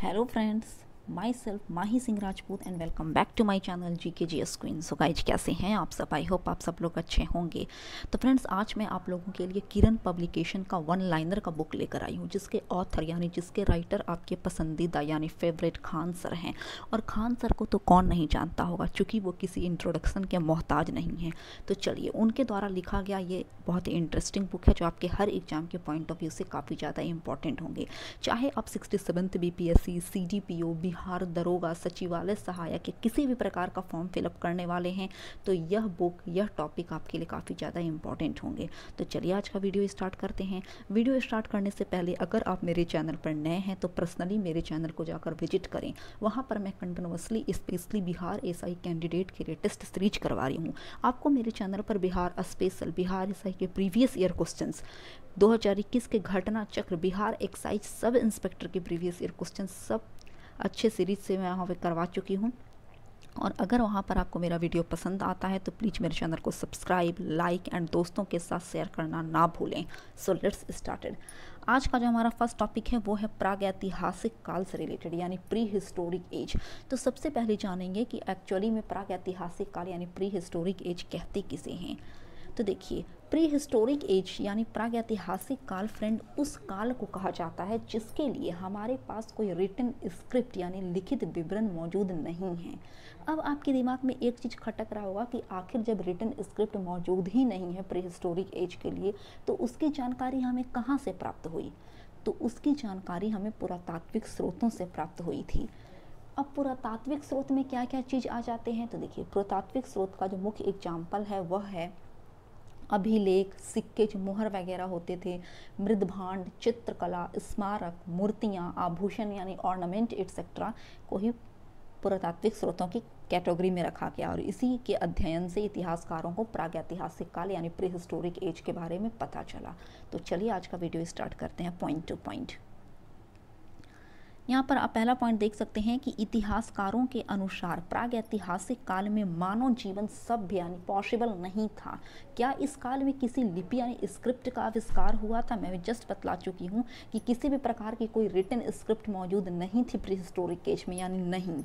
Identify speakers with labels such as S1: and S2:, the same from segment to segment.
S1: Hello friends, myself Mahi Singh Rajput and welcome back to my channel GKGS queen. So guys, कैसे हैं आप सब? I hope आप सब लोग अच्छे होंगे। तो फ्रेंड्स, आज मैं आप लोगों के लिए किरण पब्लिकेशन का वन लाइनर का बुक लेकर आई हूँ, जिसके ऑथर यानी जिसके राइटर आपके पसंदीदा यानी फेवरेट खान सर हैं। और खान सर को तो कौन नहीं जानता होगा, चूँकि वो किसी इंट्रोडक्शन के मोहताज नहीं हैं। तो चलिए, उनके द्वारा लिखा गया ये बहुत ही इंटरेस्टिंग बुक है, जो आपके हर एग्जाम के पॉइंट ऑफ व्यू से काफ़ी ज़्यादा इंपॉर्टेंट होंगे। चाहे आप 67th BPSC, CDPO, बिहार दरोगा, सचिवालय सहायक के किसी भी प्रकार का फॉर्म फिलअप करने वाले हैं, तो यह बुक, यह टॉपिक आपके लिए काफ़ी ज़्यादा इंपॉर्टेंट होंगे। तो चलिए, आज का वीडियो स्टार्ट करते हैं। वीडियो स्टार्ट करने से पहले अगर आप मेरे चैनल पर नए हैं तो पर्सनली मेरे चैनल को जाकर विजिट करें। वहाँ पर मैं continuously specially Bihar SI candidate के लिए टेस्ट सीरीज करवा रही हूँ। आपको मेरे चैनल पर बिहार स्पेशल, बिहार SI के प्रीवियस ईयर क्वेश्चंस, 2021 के घटना चक्र, बिहार एक्साइज सब इंस्पेक्टर के प्रीवियस ईयर क्वेश्चन सब अच्छे सीरीज से मैं वहाँ पे करवा चुकी हूँ। और अगर वहाँ पर आपको मेरा वीडियो पसंद आता है तो प्लीज़ मेरे चैनल को सब्सक्राइब, लाइक एंड दोस्तों के साथ शेयर करना ना भूलें। So let's started. आज का जो हमारा फर्स्ट टॉपिक है वो है प्रागैतिहासिक काल से रिलेटेड, यानी प्री हिस्टोरिक एज। तो सबसे पहले जानेंगे कि एक्चुअली में प्रागैतिहासिक काल यानी प्री हिस्टोरिक एज कहते किसे हैं। तो देखिए, प्री हिस्टोरिक एज यानी प्रागैतिहासिक काल फ्रेंड उस काल को कहा जाता है जिसके लिए हमारे पास कोई रिटन स्क्रिप्ट यानी लिखित विवरण मौजूद नहीं है। अब आपके दिमाग में एक चीज़ खटक रहा होगा कि आखिर जब रिटन स्क्रिप्ट मौजूद ही नहीं है प्री हिस्टोरिक एज के लिए, तो उसकी जानकारी हमें कहाँ से प्राप्त हुई? तो उसकी जानकारी हमें पुरातात्विक स्रोतों से प्राप्त हुई थी। अब पुरातात्विक स्रोत में क्या क्या चीज़ आ जाते हैं? तो देखिए, पुरातात्विक स्रोत का जो मुख्य एग्जाम्पल है वह है अभिलेख, सिक्के जो मुहर वगैरह होते थे, मृदभांड, चित्रकला, स्मारक, मूर्तियाँ, आभूषण यानी ऑर्नामेंट एटसेट्रा को ही पुरातात्विक स्रोतों की कैटेगरी में रखा गया। और इसी के अध्ययन से इतिहासकारों को प्रागैतिहासिक काल यानी प्री हिस्टोरिक एज के बारे में पता चला। तो चलिए, आज का वीडियो स्टार्ट करते हैं पॉइंट टू पॉइंट। यहाँ पर आप पहला पॉइंट देख सकते हैं कि इतिहासकारों के अनुसार प्रागैतिहासिक काल में मानव जीवन सभ्य यानी पॉसिबल नहीं था। क्या इस काल में किसी लिपि यानी स्क्रिप्ट का आविष्कार हुआ था? मैं जस्ट बतला चुकी हूँ कि किसी भी प्रकार की कोई रिटन स्क्रिप्ट मौजूद नहीं थी प्री हिस्टोरिक एज में, यानी नहीं।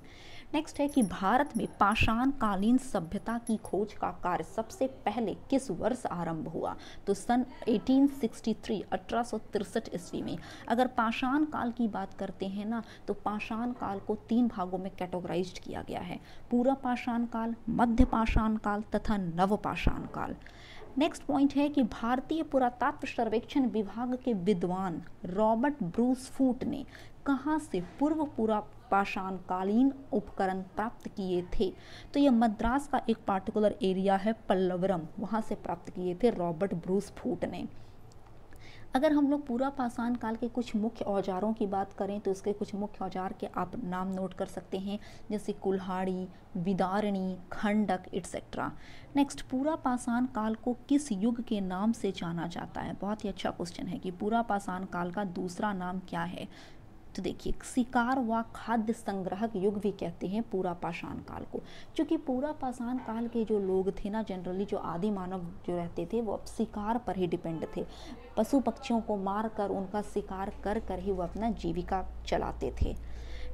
S1: नेक्स्ट है कि भारत में पाषाण कालीन सभ्यता की खोज का कार्य सबसे पहले किस वर्ष आरंभ हुआ? तो सन 1863 1863 ईस्वी में। अगर पाषाण काल की बात करते हैं ना, तो पाषाण काल को 3 भागों में कैटेगराइज्ड किया गया है: पूरा पाषाण काल, मध्य पाषाण काल तथा नव पाषाण काल। नेक्स्ट पॉइंट है कि भारतीय पुरातत्व सर्वेक्षण विभाग के विद्वान रॉबर्ट ब्रूस फूट ने कहाँ से पूर्व पूरा पाषाणकालीन उपकरण प्राप्त किए थे? तो यह मद्रास का एक पार्टिकुलर एरिया है पल्लवरम, वहाँ से प्राप्त किए थे रॉबर्ट ब्रूस फूट ने। अगर हम लोग पूरा पाषाण काल के कुछ मुख्य औजारों की बात करें तो इसके कुछ मुख्य औजार के आप नाम नोट कर सकते हैं, जैसे कुल्हाड़ी, विदारणी, खंडक एटसेट्रा। नेक्स्ट, पूरा पाषाण काल को किस युग के नाम से जाना जाता है? बहुत ही अच्छा क्वेश्चन है कि पूरा पाषाण काल का दूसरा नाम क्या है। तो देखिए, शिकार व खाद्य संग्रहक युग भी कहते हैं पूरा पाषाण काल को, क्योंकि पूरा पाषाण काल के जो लोग थे ना, जनरली जो आदि मानव जो रहते थे, वो अब शिकार पर ही डिपेंड थे। पशु पक्षियों को मार कर, उनका शिकार कर कर ही वो अपना जीविका चलाते थे।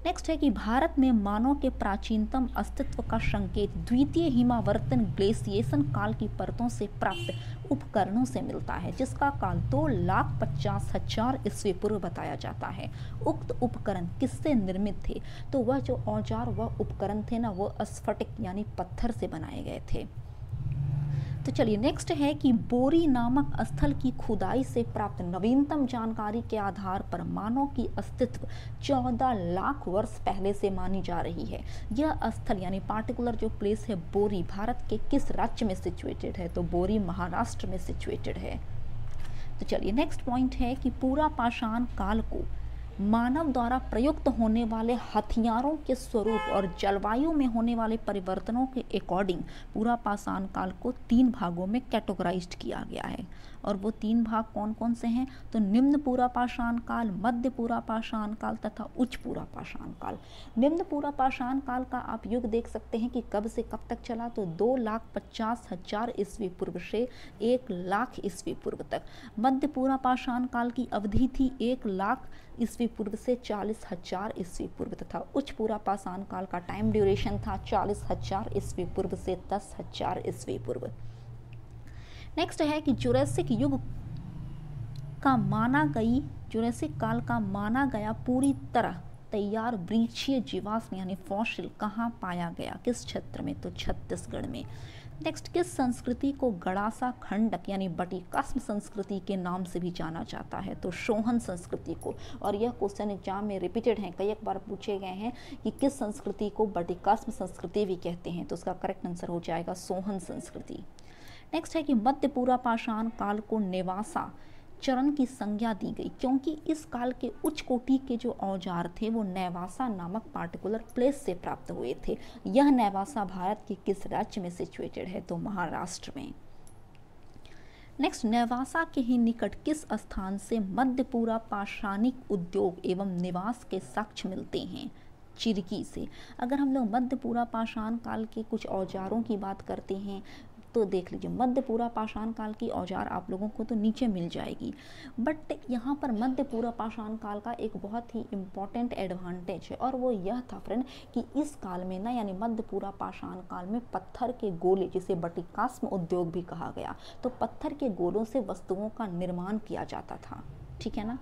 S1: नेक्स्ट है कि भारत में मानव के प्राचीनतम अस्तित्व का संकेत द्वितीय हिमावर्तन ग्लेशिएशन काल की परतों से प्राप्त उपकरणों से मिलता है, जिसका काल 2,50,000 ईस्वी पूर्व बताया जाता है। उक्त उपकरण किससे निर्मित थे? तो वह जो औजार वह उपकरण थे ना, वह स्फटिक यानी पत्थर से बनाए गए थे। तो चलिए, नेक्स्ट है कि बोरी नामक स्थल की खुदाई से प्राप्त नवीनतम जानकारी के आधार पर मानव की अस्तित्व 14 लाख वर्ष पहले से मानी जा रही है। यह स्थल यानी पार्टिकुलर जो प्लेस है बोरी, भारत के किस राज्य में सिचुएटेड है? तो बोरी महाराष्ट्र में सिचुएटेड है। तो चलिए, नेक्स्ट पॉइंट है कि पूरा पाषाण काल को मानव द्वारा प्रयुक्त होने वाले हथियारों के स्वरूप और जलवायु में होने वाले परिवर्तनों के अकॉर्डिंग पूरा पाषाण काल को 3 भागों में कैटेगराइज्ड किया गया है। और वो 3 भाग कौन कौन से हैं? तो निम्न पूरा पाषाण काल, मध्य पूरा पाषाण काल तथा उच्च पूरा पाषाण काल। निम्न पूरा पाषाण काल का आप युग देख सकते हैं कि कब से कब तक चला, तो 2,50,000 ईस्वी पूर्व से 1 लाख ईस्वी पूर्व तक। मध्य पूरा पाषाण काल की अवधि थी 1 लाख ईस्वी पूर्व से 40,000 ईस्वी पूर्व तथा उच्च पूरा पाषाण काल का टाइम ड्यूरेशन था 40,000 ईस्वी पूर्व से 10,000 ईस्वी पूर्व। नेक्स्ट है कि जुरासिक युग जुरासिक काल का माना गया पूरी तरह तैयार वृक्षीय जीवाश्म यानी फॉसिल कहाँ पाया गया, किस क्षेत्र में, तो छत्तीसगढ़ में। नेक्स्ट, किस संस्कृति को गड़ासा खंडक यानी बटिकास्म संस्कृति के नाम से भी जाना जाता है, तो सोहन संस्कृति को। और यह क्वेश्चन एग्जाम में रिपीटेड है, कई एक बार पूछे गए हैं कि किस संस्कृति को बटिकास्म संस्कृति भी कहते हैं, तो उसका करेक्ट आंसर हो जाएगा सोहन संस्कृति। नेक्स्ट है कि मध्य पूरा पाषाण काल को नेवासा चरण की संज्ञा दी गई क्योंकि इस काल के उच्च कोटि के जो औजार थे वो नेवासा नामक पार्टिकुलर प्लेस से प्राप्त हुए थे। यह नेवासा भारत के किस राज्य में सिचुएटेड है, तो महाराष्ट्र में। नेक्स्ट, नेवासा के ही निकट किस स्थान से मध्य पूरा पाषाणिक उद्योग एवं निवास के साक्ष्य मिलते हैं, चिरकी से। अगर हम लोग मध्य पूरा पाषाण काल के कुछ औजारों की बात करते हैं तो देख लीजिए, मध्य पूरा पाषाण काल की औजार आप लोगों को तो नीचे मिल जाएगी, बट यहाँ पर मध्य पूरा पाषाण काल का एक बहुत ही इम्पॉर्टेंट एडवांटेज है और वो यह था फ्रेंड कि इस काल में ना यानी मध्य पूरा पाषाण काल में पत्थर के गोले, जिसे बटिकास्म उद्योग भी कहा गया, तो पत्थर के गोलों से वस्तुओं का निर्माण किया जाता था। ठीक है ना।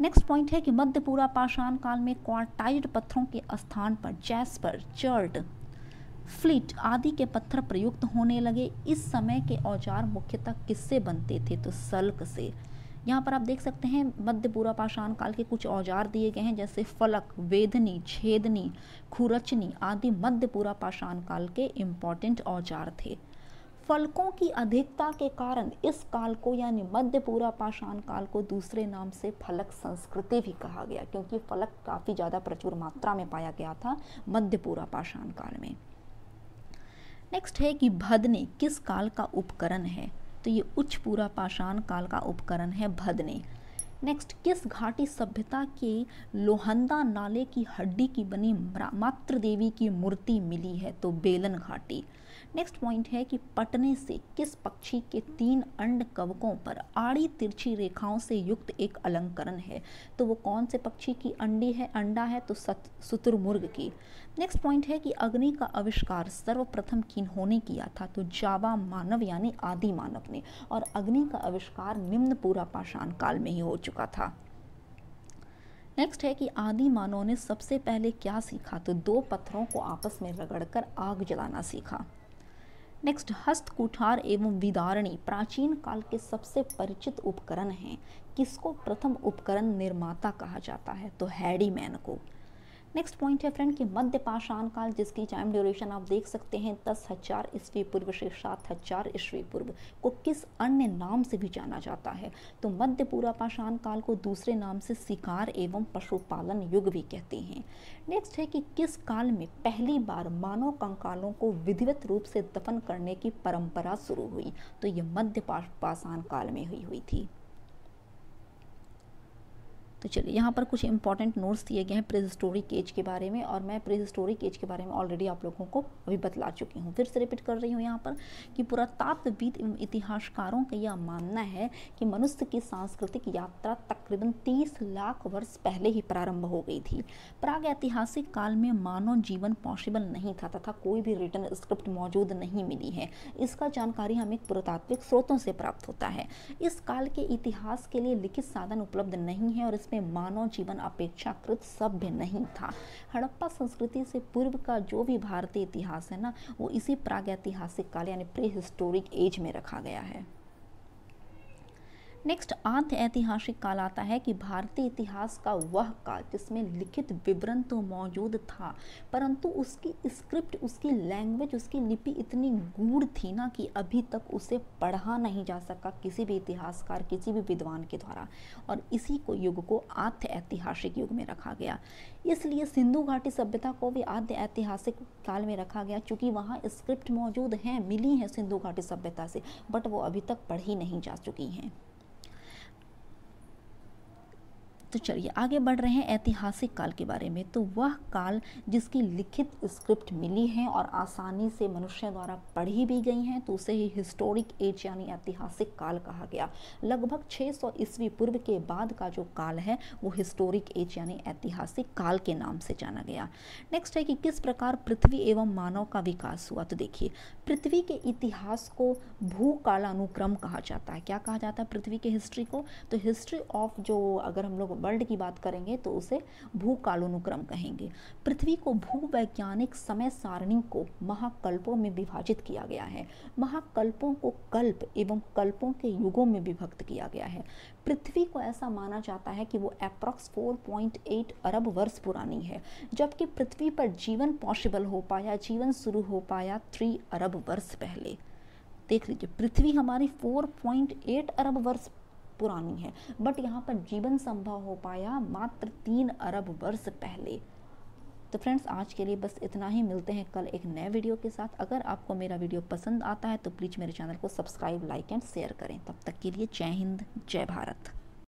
S1: नेक्स्ट पॉइंट है कि मध्य पूरा पाषाण काल में क्वार्टाइज्ड पत्थरों के स्थान पर जैस्पर, चर्ट, फ्लिट आदि के पत्थर प्रयुक्त होने लगे। इस समय के औजार मुख्यतः किससे बनते थे, तो सल्क से। यहाँ पर आप देख सकते हैं मध्य पूरा पाषाण काल के कुछ औजार दिए गए हैं, जैसे फलक, वेदनी, छेदनी, खुरचनी आदि मध्य पूरा पाषाण काल के इम्पॉर्टेंट औजार थे। फलकों की अधिकता के कारण इस काल को यानी मध्य पूरा पाषाण काल को दूसरे नाम से फलक संस्कृति भी कहा गया, क्योंकि फलक काफ़ी ज़्यादा प्रचुर मात्रा में पाया गया था मध्य पूरा पाषाण काल में। नेक्स्ट है कि भदने किस काल का उपकरण है, तो ये उच्च पूरा पाषाण काल का उपकरण है भदने। नेक्स्ट, किस घाटी सभ्यता के लोहंदा नाले की हड्डी की बनी मातृ देवी की मूर्ति मिली है, तो बेलन घाटी। नेक्स्ट पॉइंट है कि पटने से किस पक्षी के 3 अंड कवकों पर आड़ी तिरछी रेखाओं से युक्त एक अलंकरण है, तो वो कौन से पक्षी की अंडा है, तो शुतुरमुर्ग की। नेक्स्ट पॉइंट है कि अग्नि का आविष्कार सर्वप्रथम किन्होंने किया था, तो जावा मानव यानी आदि मानव ने, और अग्नि का आविष्कार निम्न पूरा पाषाण काल में ही हो चुका था। नेक्स्ट है कि आदि मानव ने सबसे पहले क्या सीखा, तो 2 पत्थरों को आपस में रगड़कर आग जलाना सीखा। नेक्स्ट, हस्त कुठार एवं विदारणी प्राचीन काल के सबसे परिचित उपकरण हैं, किसको प्रथम उपकरण निर्माता कहा जाता है, तो हैडीमैन को। नेक्स्ट पॉइंट है फ्रेंड कि मध्य पाषाण काल, जिसकी टाइम ड्यूरेशन आप देख सकते हैं 10,000 ईस्वी पूर्व से 7,000 ईस्वी पूर्व, को किस अन्य नाम से भी जाना जाता है, तो मध्य पूरा पाषाण काल को दूसरे नाम से शिकार एवं पशुपालन युग भी कहते हैं। नेक्स्ट है कि किस काल में पहली बार मानव कंकालों को विधिवत रूप से दफन करने की परंपरा शुरू हुई, तो ये मध्य पाषाण काल में हुई थी। तो चलिए यहाँ पर कुछ इंपॉर्टेंट नोट्स दिए गए हैं प्रीहिस्टोरिक एज के बारे में, और मैं प्रीहिस्टोरिक एज के बारे में ऑलरेडी आप लोगों को अभी बतला चुकी हूँ। फिर से रिपीट कर रही हूँ यहाँ पर कि पुरातत्वविद एवं इतिहासकारों का यह मानना है कि मनुष्य की सांस्कृतिक यात्रा तकरीबन 30 लाख वर्ष पहले ही प्रारंभ हो गई थी। प्राग ऐतिहासिक काल में मानव जीवन पॉसिबल नहीं था तथा कोई भी रिटन स्क्रिप्ट मौजूद नहीं मिली है। इसका जानकारी हमें पुरातात्विक स्रोतों से प्राप्त होता है। इस काल के इतिहास के लिए लिखित साधन उपलब्ध नहीं है और इसमें मानव जीवन अपेक्षाकृत सभ्य नहीं था। हड़प्पा संस्कृति से पूर्व का जो भी भारतीय इतिहास है ना, वो इसी प्रागैतिहासिक काल यानी प्री हिस्टोरिक एज में रखा गया है। नेक्स्ट, आद्य ऐतिहासिक काल आता है कि भारतीय इतिहास का वह काल जिसमें लिखित विवरण तो मौजूद था, परंतु उसकी स्क्रिप्ट, उसकी लैंग्वेज, उसकी लिपि इतनी गूढ़ थी ना कि अभी तक उसे पढ़ा नहीं जा सका किसी भी इतिहासकार, किसी भी विद्वान के द्वारा, और इसी को युग को आद्य ऐतिहासिक युग में रखा गया। इसलिए सिंधु घाटी सभ्यता को भी आद्य ऐतिहासिक काल में रखा गया, क्योंकि वहाँ स्क्रिप्ट मौजूद हैं, मिली हैं सिंधु घाटी सभ्यता से, बट वो अभी तक पढ़ी नहीं जा चुकी हैं। तो तो चलिए आगे बढ़ रहे हैं ऐतिहासिक काल के बारे में। तो वह काल जिसकी लिखित स्क्रिप्ट मिली है और आसानी से मनुष्य द्वारा पढ़ी भी गई हैं, तो उसे ही हिस्टोरिक एज यानी ऐतिहासिक काल कहा गया। लगभग 600 ईस्वी पूर्व के बाद का जो काल है वो हिस्टोरिक एज यानी ऐतिहासिक काल के नाम से जाना गया। नेक्स्ट है कि किस प्रकार पृथ्वी एवं मानव का विकास हुआ। तो देखिए, पृथ्वी के इतिहास को भूकालानुक्रम कहा जाता है। क्या कहा जाता है पृथ्वी के हिस्ट्री को? तो हिस्ट्री ऑफ जो अगर हम लोग वर्ल्ड की बात करेंगे तो उसे भूकालानुक्रम कहेंगे। पृथ्वी को भूवैज्ञानिक समय सारणी को महाकल्पों में विभाजित किया गया है। महाकल्पों को कल्प एवं कल्पों के युगों में विभक्त किया गया है। पृथ्वी को ऐसा माना जाता है कि वो अप्रॉक्स 4.8 अरब वर्ष पुरानी है, जबकि पृथ्वी पर जीवन पॉसिबल हो पाया, जीवन शुरू हो पाया 3 अरब वर्ष पहले। देख लीजिए, पृथ्वी हमारी 4.8 अरब वर्ष पुरानी है, बट यहाँ पर जीवन संभव हो पाया मात्र 3 अरब वर्ष पहले। तो फ्रेंड्स, आज के लिए बस इतना ही। मिलते हैं कल एक नए वीडियो के साथ। अगर आपको मेरा वीडियो पसंद आता है तो प्लीज़ मेरे चैनल को सब्सक्राइब, लाइक एंड शेयर करें। तब तक के लिए जय हिंद, जय भारत।